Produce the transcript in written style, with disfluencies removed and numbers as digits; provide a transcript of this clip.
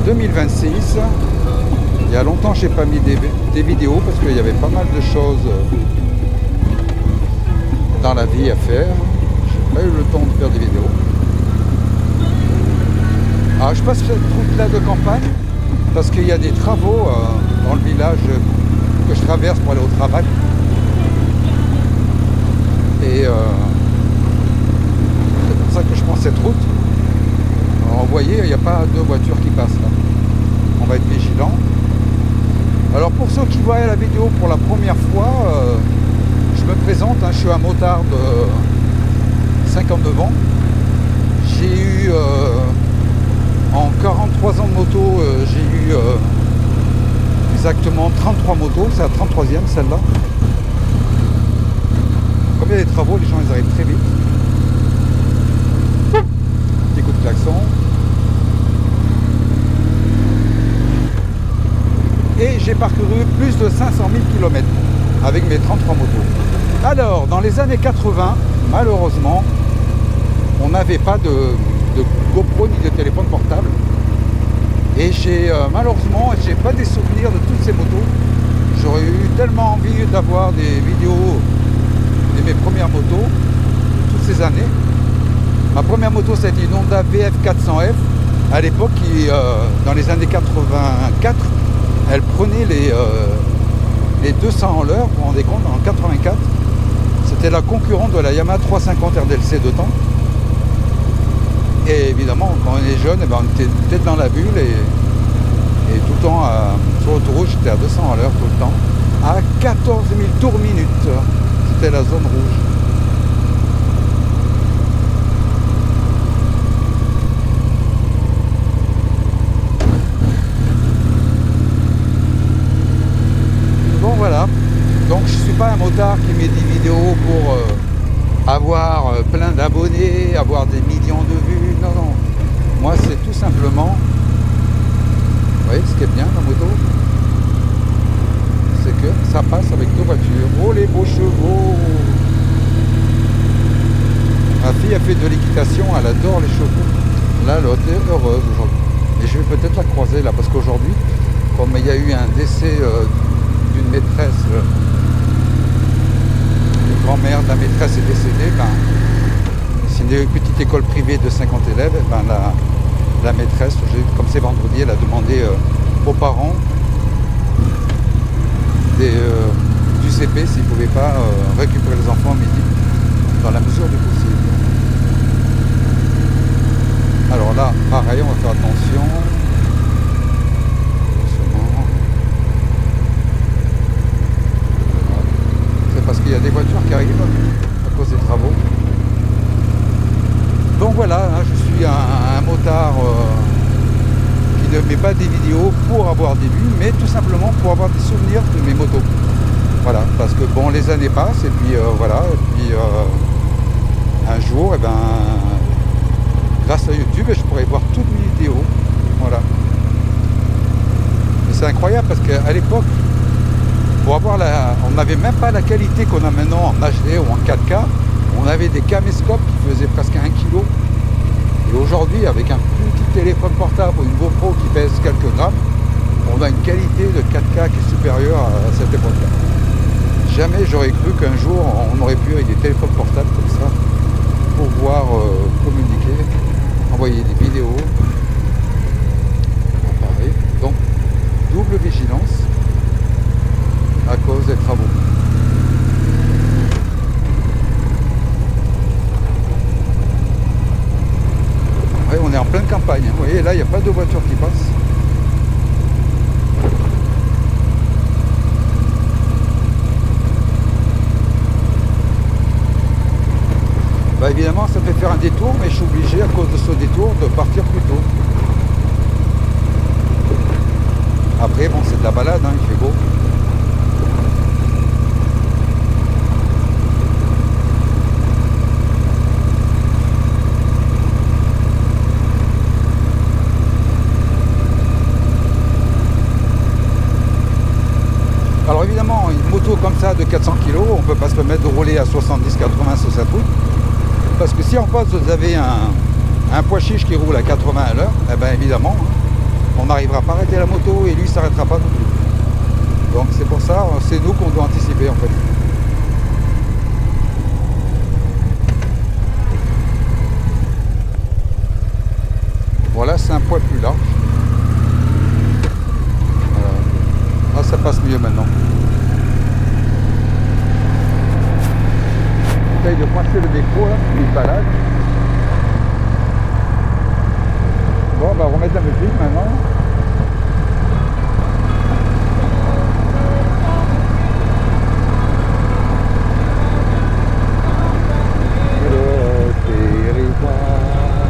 2026. Il y a longtemps j'ai pas mis des vidéos parce qu'il y avait pas mal de choses dans la vie à faire. J'ai pas eu le temps de faire des vidéos. Alors je passe cette route là de campagne parce qu'il y a des travaux dans le village que je traverse pour aller au travail. Et c'est pour ça que je prends cette route. Alors vous voyez, il n'y a pas de voitures qui passent là. On va être vigilant. Alors pour ceux qui voient la vidéo pour la première fois, je me présente, je suis un motard de 59 ans. J'ai eu en 43 ans de moto, j'ai eu exactement 33 motos, c'est la 33e celle-là. Comme il y a des travaux, les gens ils arrivent très vite. Petit coup de klaxon. Et j'ai parcouru plus de 500 000 km avec mes 33 motos. Alors, dans les années 80, malheureusement, on n'avait pas de GoPro ni de téléphone portable. Et malheureusement, j'ai pas des souvenirs de toutes ces motos. J'aurais eu tellement envie d'avoir des vidéos de mes premières motos, toutes ces années. Ma première moto, ça a été une Honda VF400F. À l'époque, dans les années 84, elle prenait les 200 à l'heure, vous vous rendez compte, en 84. C'était la concurrente de la Yamaha 350 RDLC de temps. Et évidemment, quand on est jeune, on était peut-être dans la bulle et tout le temps sur l'autoroute, j'étais à 200 à l'heure tout le temps. À 14 000 tours minute, c'était la zone rouge. Voilà, donc je suis pas un motard qui met des vidéos pour avoir plein d'abonnés, avoir des millions de vues, non, non. Moi c'est tout simplement, vous voyez ce qui est bien la moto, c'est que ça passe avec deux voitures. Oh les beaux chevaux! Ma fille a fait de l'équitation, elle adore les chevaux. Là elle est heureuse aujourd'hui. Et je vais peut-être la croiser là, parce qu'aujourd'hui, comme il y a eu un décès d'une maîtresse, une grand-mère de la maîtresse est décédée, c'est une petite école privée de 50 élèves, la maîtresse, comme c'est vendredi, elle a demandé aux parents du CP s'ils ne pouvaient pas récupérer les enfants à midi, dans la mesure du possible. Alors là, pareil, on va faire attention. Parce qu'il y a des voitures qui arrivent à cause des travaux. Donc voilà, je suis un motard qui ne met pas des vidéos pour avoir des vues, mais tout simplement pour avoir des souvenirs de mes motos. Voilà, parce que bon, les années passent et puis voilà, et puis un jour, grâce à YouTube, je pourrais voir toutes mes vidéos. Voilà. Et c'est incroyable parce qu'à l'époque, pour avoir on n'avait même pas la qualité qu'on a maintenant en HD ou en 4K. On avait des caméscopes qui faisaient presque 1 kg. Et aujourd'hui, avec un petit téléphone portable ou une GoPro qui pèse quelques grammes, on a une qualité de 4K qui est supérieure à cette époque-là. Jamais j'aurais cru qu'un jour on aurait pu, avec des téléphones portables comme ça, pouvoir communiquer, envoyer des vidéos. Pareil. Donc, double vigilance à cause des travaux. Ouais, on est en pleine campagne. Vous voyez, là, il n'y a pas de voiture qui passe. Évidemment, ça fait faire un détour, mais je suis obligé, à cause de ce détour, de partir plus tôt. Après, bon, c'est de la balade, il fait beau. Alors évidemment, une moto comme ça de 400 kg, on ne peut pas se permettre de rouler à 70-80 sur cette route. Parce que si en face vous avez un pois chiche qui roule à 80 à l'heure, eh bien évidemment, on n'arrivera pas à arrêter la moto et lui ne s'arrêtera pas non plus. Donc c'est pour ça, c'est nous qu'on doit anticiper en fait. Voilà, c'est un poil plus large. Voilà. Ah, ça passe mieux maintenant. J'essaye de coincer le défaut là, il se balade.